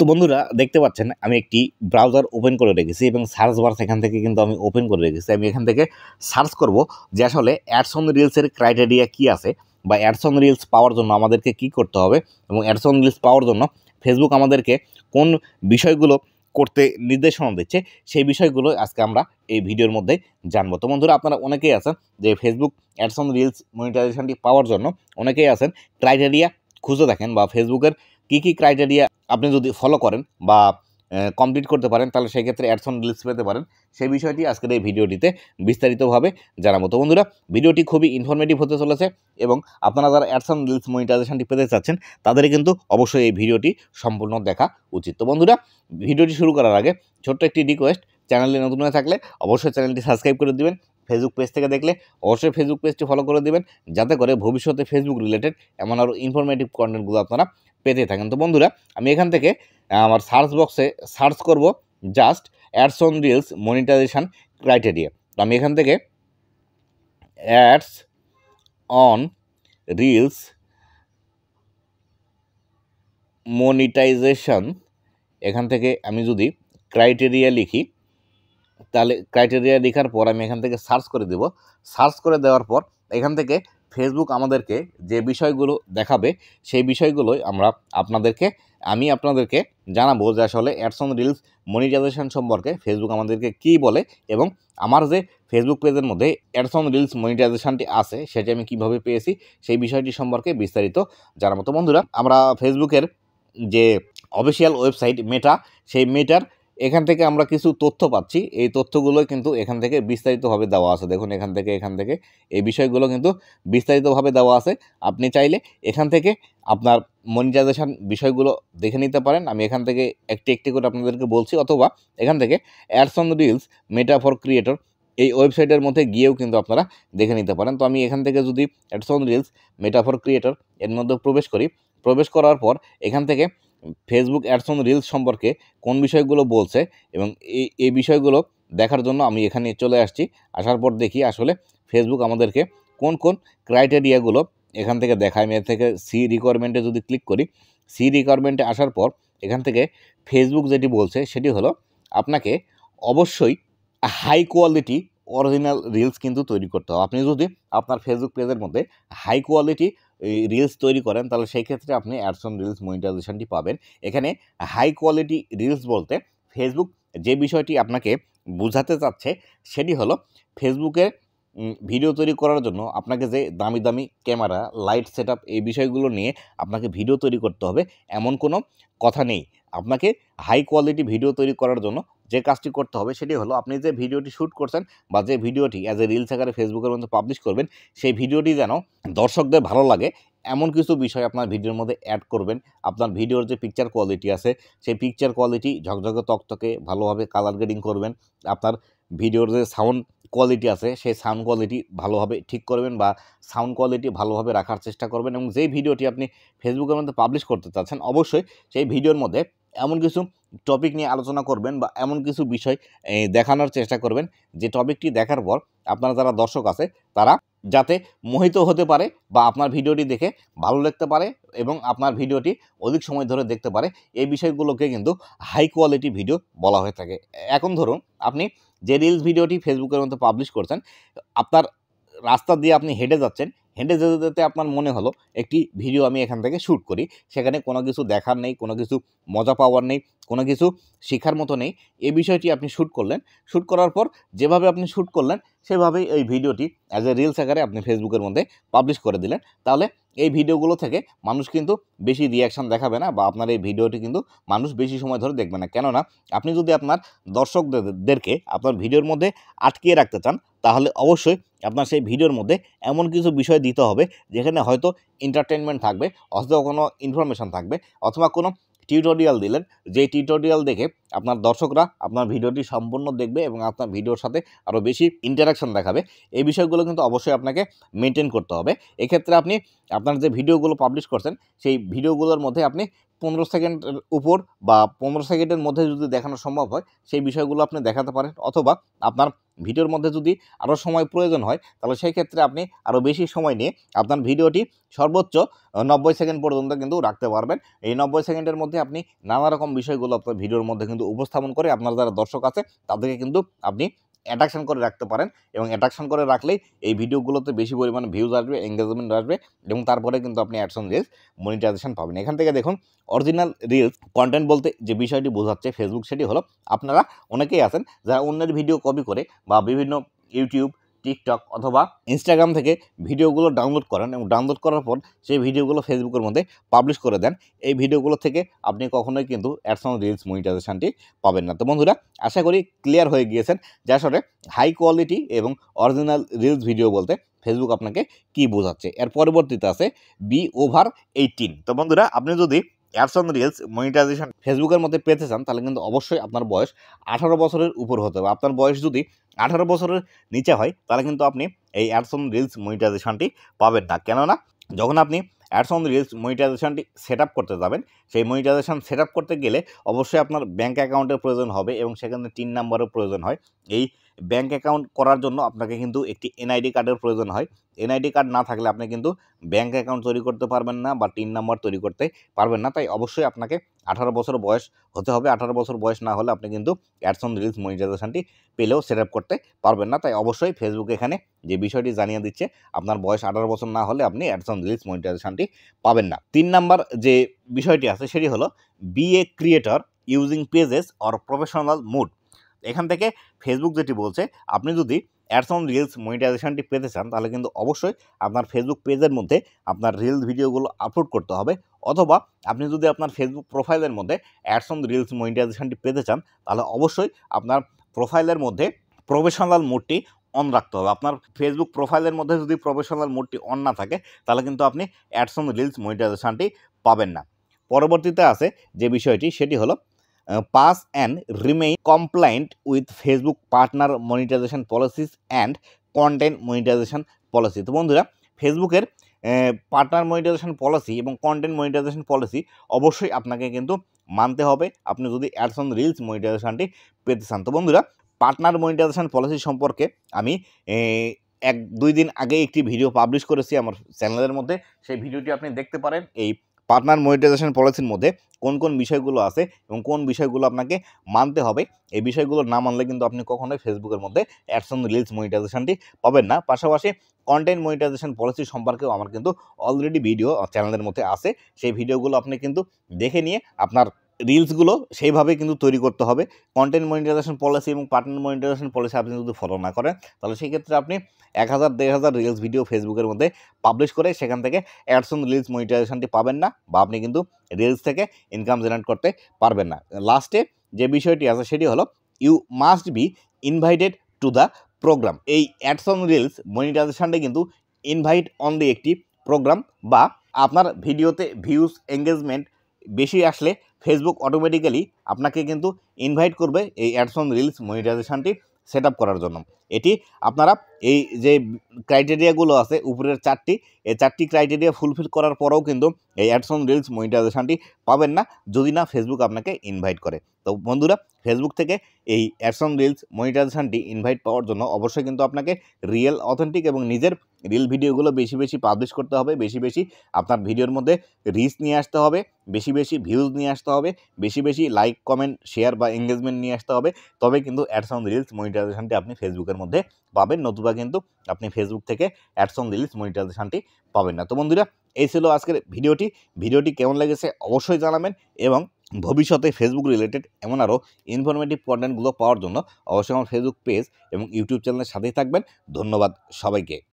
তো বন্ধুরা দেখতে পাচ্ছেন আমি একটি ব্রাউজার ওপেন করে রেখেছি এবং সার্চ বার সেখান থেকে কিন্তু আমি ওপেন করে রেখেছি। আমি এখান থেকে সার্চ করব যে আসলে অ্যাডস অন রিলসের ক্রাইটেরিয়া কী আছে বা অ্যাডস অন রিলস পাওয়ার জন্য আমাদেরকে কী করতে হবে এবং অ্যাডস অন রিলস পাওয়ার জন্য ফেসবুক আমাদেরকে কোন বিষয়গুলো করতে নির্দেশনা দিচ্ছে সেই বিষয়গুলো আজকে আমরা এই ভিডিওর মধ্যে জানবো। তো বন্ধুরা আপনারা অনেকেই আছেন যে ফেসবুক অ্যাডস অন রিলস মনিটাইজেশনটি পাওয়ার জন্য অনেকেই আছেন ক্রাইটেরিয়া খুঁজে দেখেন বা ফেসবুকের কী ক্রাইটেরিয়া আপনি যদি ফলো করেন বা কমপ্লিট করতে পারেন তাহলে সেই ক্ষেত্রে অ্যাডস অন রিলস পেতে পারেন। সেই বিষয়টি আজকের এই ভিডিওটিতে বিস্তারিতভাবে জানাবো। তো বন্ধুরা ভিডিওটি খুবই ইনফরমেটিভ হতে চলেছে এবং আপনারা যারা অ্যাডস অন রিলস মনিটাইজেশনটি পেতে চাচ্ছেন তাদের কিন্তু অবশ্যই এই ভিডিওটি সম্পূর্ণ দেখা উচিত। তো বন্ধুরা ভিডিওটি শুরু করার আগে ছোট্ট একটি রিকোয়েস্ট, চ্যানেলে নতুন হয়ে থাকলে অবশ্যই চ্যানেলটি সাবস্ক্রাইব করে দিবেন। ফেসবুক পেজ থেকে দেখলে অবশ্যই ফেসবুক পেজটি ফলো করে দিবেন, যাতে করে ভবিষ্যতে ফেসবুক রিলেটেড এমন আরও ইনফরমেটিভ কন্টেন্টগুলো আপনারা পেতে থাকেন। তো বন্ধুরা আমি এখান থেকে আমার সার্চ বক্সে সার্চ করব just ads on reels monetisation criteria. তো আমি এখান থেকে অ্যাডস অন রিলস মনিটাইজেশন এখান থেকে আমি যদি ক্রাইটেরিয়া লিখি তাহলে ক্রাইটেরিয়া লেখার পর আমি এখান থেকে সার্চ করে দেব। সার্চ করে দেওয়ার পর এখান থেকে ফেসবুক আমাদেরকে যে বিষয়গুলো দেখাবে সেই বিষয়গুলোই আমি আপনাদেরকে জানাবো যে আসলে অ্যাডস অন রিলস মনিটাইজেশন সম্পর্কে ফেসবুক আমাদেরকে কী বলে এবং আমার যে ফেসবুক পেজের মধ্যে অ্যাডস অন রিলস মনিটাইজেশনটি আছে সেটি আমি কীভাবে পেয়েছি সেই বিষয়টি সম্পর্কে বিস্তারিত জানাবো। তো বন্ধুরা আমরা ফেসবুকের যে অফিসিয়াল ওয়েবসাইট মেটা, সেই মেটার এখান থেকে আমরা কিছু তথ্য পাচ্ছি। এই তথ্যগুলো কিন্তু এখান থেকে বিস্তারিতভাবে দেওয়া আছে। দেখুন এখান থেকে এই বিষয়গুলো কিন্তু বিস্তারিতভাবে দেওয়া আছে। আপনি চাইলে এখান থেকে আপনার মনিটাইজেশন বিষয়গুলো দেখে নিতে পারেন। আমি এখান থেকে একটি করে আপনাদেরকে বলছি, অথবা এখান থেকে ads on reels meta for creator এই ওয়েবসাইটের মধ্যে গিয়েও কিন্তু আপনারা দেখে নিতে পারেন। তো আমি এখান থেকে যদি ads on reels meta for creator এর মধ্যে প্রবেশ করার পর এখান থেকে ফেসবুক অ্যাডস অন রিলস সম্পর্কে কোন বিষয়গুলো বলছে এবং এই বিষয়গুলো দেখার জন্য আমি এখানে চলে আসছি। আসার পর দেখি আসলে ফেসবুক আমাদেরকে কোন ক্রাইটেরিয়াগুলো এখান থেকে দেখায়। আমি এর থেকে সি রিকোয়ারমেন্টে যদি ক্লিক করি, সি রিকোয়ারমেন্টে আসার পর এখান থেকে ফেসবুক যেটি বলছে সেটি হলো আপনাকে অবশ্যই হাই কোয়ালিটি অরিজিনাল রিলস কিন্তু তৈরি করতে হবে। আপনি যদি আপনার ফেসবুক পেজের মধ্যে হাই কোয়ালিটি রিলস তৈরি করেন তাহলে সেই ক্ষেত্রে আপনি অ্যাডস অন রিলস মনিটাইজেশনটি পাবেন। এখানে হাই কোয়ালিটি রিলস বলতে ফেসবুক যে বিষয়টি আপনাকে বোঝাতে চাচ্ছে সেটি হলো ফেসবুকে ভিডিও তৈরি করার জন্য আপনাকে যে দামি ক্যামেরা, লাইট সেটআপ এই বিষয়গুলো নিয়ে আপনাকে ভিডিও তৈরি করতে হবে এমন কোনো কথা নেই। আপনাকে হাই কোয়ালিটি ভিডিও তৈরি করার জন্য যে কাজটি করতে হবে সেটি হলো আপনি যে ভিডিওটি শ্যুট করছেন বা যে ভিডিওটি অ্যাজ এ রিলস আকারে ফেসবুকের মধ্যে পাবলিশ করবেন সেই ভিডিওটি যেন দর্শকদের ভালো লাগে এমন কিছু বিষয় আপনার ভিডিওর মধ্যে অ্যাড করবেন। আপনার ভিডিওর যে পিকচার কোয়ালিটি আছে সেই পিকচার কোয়ালিটি ঝকঝকে তকতকে ভালোভাবে কালার গ্রেডিং করবেন। আপনার ভিডিওর যে সাউন্ড কোয়ালিটি আছে সেই সাউন্ড কোয়ালিটি ভালোভাবে ঠিক করবেন বা সাউন্ড কোয়ালিটি ভালোভাবে রাখার চেষ্টা করবেন এবং যেই ভিডিওটি আপনি ফেসবুকের মধ্যে পাবলিশ করতে চাচ্ছেন অবশ্যই সেই ভিডিওর মধ্যে এমন কিছু টপিক নিয়ে আলোচনা করবেন বা এমন কিছু বিষয় দেখানোর চেষ্টা করবেন যে টপিকটি দেখার পর আপনার যারা দর্শক আছে তারা যাতে মোহিত হতে পারে বা আপনার ভিডিওটি দেখে ভালো লাগতে পারে এবং আপনার ভিডিওটি অধিক সময় ধরে দেখতে পারে। এই বিষয়গুলোকে কিন্তু হাই কোয়ালিটি ভিডিও বলা হয়ে থাকে। এখন ধরুন আপনি যে রিলস ভিডিওটি ফেসবুকের মধ্যে পাবলিশ করছেন, আপনার রাস্তা দিয়ে আপনি হেঁটে যাচ্ছেন, হেঁটে যেতে আপনার মনে হলো একটি ভিডিও আমি এখান থেকে শ্যুট করি। সেখানে কোনো কিছু দেখার নেই, কোনো কিছু মজা পাওয়ার নেই, কোনো কিছু শেখার মতো নেই। এই বিষয়টি আপনি শ্যুট করলেন। শ্যুট করার পর যেভাবে আপনি শ্যুট করলেন সেভাবেই এই ভিডিওটি অ্যাজ এ রিলস আকারে আপনি ফেসবুকের মধ্যে পাবলিশ করে দিলেন। তাহলে এই ভিডিওগুলো থেকে মানুষ কিন্তু বেশি রিয়াকশান দেখাবে না বা আপনার এই ভিডিওটি কিন্তু মানুষ বেশি সময় ধরে দেখবে না। কেননা আপনি যদি আপনার দর্শকদেরকে আপনার ভিডিওর মধ্যে আটকিয়ে রাখতে চান তাহলে অবশ্যই আপনার সেই ভিডিওর মধ্যে এমন কিছু বিষয় দিতে হবে যেখানে হয়তো এন্টারটেনমেন্ট থাকবে, অথবা কোনো ইনফরমেশান থাকবে, অথবা কোনো টিউটোরিয়াল দিলেন, যে টিউটোরিয়াল দেখে আপনার দর্শকরা আপনার ভিডিওটি সম্পূর্ণ দেখবে এবং আপনার ভিডিওর সাথে আরও বেশি ইন্টারাকশন দেখাবে। এই বিষয়গুলো কিন্তু অবশ্যই আপনাকে মেনটেন করতে হবে। এক্ষেত্রে আপনি আপনার যে ভিডিওগুলো পাবলিশ করছেন সেই ভিডিওগুলোর মধ্যে আপনি 15 সেকেন্ডের উপর বা 15 সেকেন্ডের মধ্যে যদি দেখানো সম্ভব হয় সেই বিষয়গুলো আপনি দেখাতে পারেন, অথবা আপনার ভিডিওর মধ্যে যদি আরও সময় প্রয়োজন হয় তাহলে সেই ক্ষেত্রে আপনি আরও বেশি সময় নিয়ে আপনার ভিডিওটি সর্বোচ্চ 90 সেকেন্ড পর্যন্ত কিন্তু রাখতে পারবেন। এই 90 সেকেন্ডের মধ্যে আপনি নানা রকম বিষয়গুলো আপনার ভিডিওর মধ্যে কিন্তু উপস্থাপন করে আপনার যারা দর্শক আছে তাদেরকে কিন্তু আপনি অ্যাট্রাকশন করে রাখতে পারেন, এবং অ্যাট্রাকশন করে রাখলেই এই ভিডিওগুলোতে বেশি পরিমাণে ভিউজ আসবে, এঙ্গেজমেন্ট আসবে, এবং তারপরে কিন্তু আপনি অ্যাডস অন রিলস মনিটাইজেশন পাবেন। এখান থেকে দেখুন অরিজিনাল রিলস কন্টেন্ট বলতে যে বিষয়টি বোঝাচ্ছে ফেসবুক, সেটি হলো আপনারা অনেকেই আছেন যারা অন্যের ভিডিও কপি করে বা বিভিন্ন ইউটিউব, টিকটক অথবা ইনস্টাগ্রাম থেকে ভিডিওগুলো ডাউনলোড করেন, এবং ডাউনলোড করার পর সেই ভিডিওগুলো ফেসবুকের মধ্যে পাবলিশ করে দেন। এই ভিডিওগুলো থেকে আপনি কখনোই কিন্তু অ্যাডস অন রিলস মনিটাইজেশনটি পাবেন না। তো বন্ধুরা, আশা করি ক্লিয়ার হয়ে গিয়েছেন যে আসলে হাই কোয়ালিটি এবং অরিজিনাল রিলস ভিডিও বলতে ফেসবুক আপনাকে কি বোঝাচ্ছে। এর পরবর্তীতে আছে be over 18। তো বন্ধুরা, আপনি যদি অ্যাডস অন রিলস মনিটাইজেশন ফেসবুকের মধ্যে পেতে চান তাহলে কিন্তু অবশ্যই আপনার বয়স 18 বছরের উপর হতে হবে। আপনার বয়স যদি 18 বছরের নিচে হয় তাহলে কিন্তু আপনি এই অ্যাডস অন রিলস মনিটাইজেশনটি পাবেন না। কেননা যখন আপনি অ্যাডস অন রিলস মনিটাইজেশনটি সেট আপ করতে যাবেন, সেই মনিটাইজেশন সেট আপ করতে গেলে অবশ্যই আপনার ব্যাঙ্ক অ্যাকাউন্টের প্রয়োজন হবে, এবং সেখানে 3 নাম্বারের প্রয়োজন হয়। এই ব্যাঙ্ক অ্যাকাউন্ট করার জন্য আপনাকে কিন্তু একটি এনআইডি কার্ডের প্রয়োজন হয়। এনআইডি কার্ড না থাকলে আপনি কিন্তু ব্যাঙ্ক অ্যাকাউন্ট তৈরি করতে পারবেন না বা 3 নাম্বার তৈরি করতে পারবেন না। তাই অবশ্যই আপনাকে 18 বছর বয়স হতে হবে। 18 বছর বয়স না হলে আপনি কিন্তু অ্যাডস অন রিলস মনিটাইজেশনটি পেলেও সেট আপ করতে পারবেন না। তাই অবশ্যই ফেসবুক এখানে যে বিষয়টি জানিয়ে দিচ্ছে, আপনার বয়স 18 বছর না হলে আপনি অ্যাডস অন রিলস মনিটাইজেশনটি পাবেন না। 3 নাম্বার যে বিষয়টি আছে সেটি হলো be a creator using pages or professional mode. এখান থেকে ফেসবুক যেটি বলছে, আপনি যদি অ্যাডস অন রিলস মনিটাইজেশনটি পেতে চান তাহলে কিন্তু অবশ্যই আপনার ফেসবুক পেজের মধ্যে আপনার রিলস ভিডিওগুলো আপলোড করতে হবে, অথবা আপনি যদি আপনার ফেসবুক প্রোফাইলের মধ্যে অ্যাডস অন রিলস মনিটাইজেশনটি পেতে চান তাহলে অবশ্যই আপনার প্রোফাইলের মধ্যে প্রফেশনাল মোডটি অন রাখতে হবে। আপনার ফেসবুক প্রোফাইলের মধ্যে যদি প্রফেশনাল মোডটি অন না থাকে তাহলে কিন্তু আপনি অ্যাডস অন রিলস মনিটাইজেশনটি পাবেন না। পরবর্তীতে আছে যে বিষয়টি সেটি হলো pass and remain compliant with Facebook partner monetisation policies and content monetisation policy. তো বন্ধুরা, ফেসবুকের পার্টনার মনিটাইজেশন পলিসি এবং কন্টেন্ট মনিটাইজেশন পলিসি অবশ্যই আপনাকে কিন্তু মানতে হবে আপনি যদি অ্যাডস অন রিলস মনিটাইজেশনটি পেতে চান। তো বন্ধুরা, পার্টনার মনিটাইজেশন পলিসি সম্পর্কে আমি 1-2 দিন আগে একটি ভিডিও পাবলিশ করেছি আমার চ্যানেলের মধ্যে। সেই ভিডিওটি আপনি দেখতে পারেন। এই পার্টনার মনিটাইজেশন পলিসির মধ্যে কোন কোন বিষয়গুলো আছে এবং কোন বিষয়গুলো আপনাকে মানতে হবে, এই বিষয়গুলো না মানলে কিন্তু আপনি কখনোই ফেসবুকের মধ্যে অ্যাডস অন রিলস মনিটাইজেশনটি পাবেন না। পাশাপাশি কন্টেন্ট মনিটাইজেশন পলিসি সম্পর্কেও আমার কিন্তু অলরেডি ভিডিও চ্যানেলের মধ্যে আছে। সেই ভিডিওগুলো আপনি কিন্তু দেখে নিয়ে আপনার রিলসগুলো সেইভাবে কিন্তু তৈরি করতে হবে। কন্টেন্ট মনিটাইজেশন পলিসি এবং পার্টনার মনিটাইজেশন পলিসি আপনি যদি ফলো না করেন তাহলে সেই ক্ষেত্রে আপনি 1000-1500 রিলস ভিডিও ফেসবুকের মধ্যে পাবলিশ করে সেখান থেকে অ্যাডস অন রিলস মনিটাইজেশনটি পাবেন না, বা আপনি কিন্তু রিলস থেকে ইনকাম জেনারেট করতে পারবেন না। লাস্টে যে বিষয়টি আছে সেটি হলো you must be invited to the programme. এই অ্যাডস অন রিলস মনিটাইজেশনটি কিন্তু ইনভাইট অনলি একটি প্রোগ্রাম, বা আপনার ভিডিওতে ভিউজ এঙ্গেজমেন্ট বেশি আসলে ফেসবুক অটোমেটিক্যালি আপনাকে কিন্তু ইনভাইট করবে এই অ্যাডস অন রিলস মনিটাইজেশনটি সেট আপ করার জন্য। এটি আপনারা এই যে ক্রাইটেরিয়াগুলো আছে উপরের 4টি, এই 4টি ক্রাইটেরিয়া ফুলফিল করার পরেও কিন্তু এই অ্যাডস অন রিলস মনিটাইজেশনটি পাবেন না যদি না ফেসবুক আপনাকে ইনভাইট করে। তো বন্ধুরা, ফেসবুক থেকে এই অ্যাডস অন রিলস মনিটাইজেশনটি ইনভাইট পাওয়ার জন্য অবশ্যই কিন্তু আপনাকে রিয়েল, অথেন্টিক এবং নিজের রিল ভিডিওগুলো বেশি বেশি পাবলিশ করতে হবে, বেশি বেশি আপনার ভিডিওর মধ্যে রিচ নিয়ে আসতে হবে, বেশি বেশি ভিউজ নিয়ে আসতে হবে, বেশি বেশি লাইক, কমেন্ট, শেয়ার বা এঙ্গেজমেন্ট নিয়ে আসতে হবে। তবে কিন্তু অ্যাডস অন রিলস মনিটাইজেশনটি আপনি ফেসবুকের মধ্যে পাবেন, নতুবা কিন্তু আপনি ফেসবুক থেকে অ্যাডস অন রিলস মনিটাইজেশনটি পাবেন না। তো বন্ধুরা, এই ছিল আজকের ভিডিওটি কেমন লেগেছে অবশ্যই জানাবেন, এবং ভবিষ্যতে ফেসবুক রিলেটেড এমন আরও ইনফরমেটিভ কন্টেন্টগুলো পাওয়ার জন্য অবশ্যই আমার ফেসবুক পেজ এবং ইউটিউব চ্যানেলের সাথেই থাকবেন। ধন্যবাদ সবাইকে।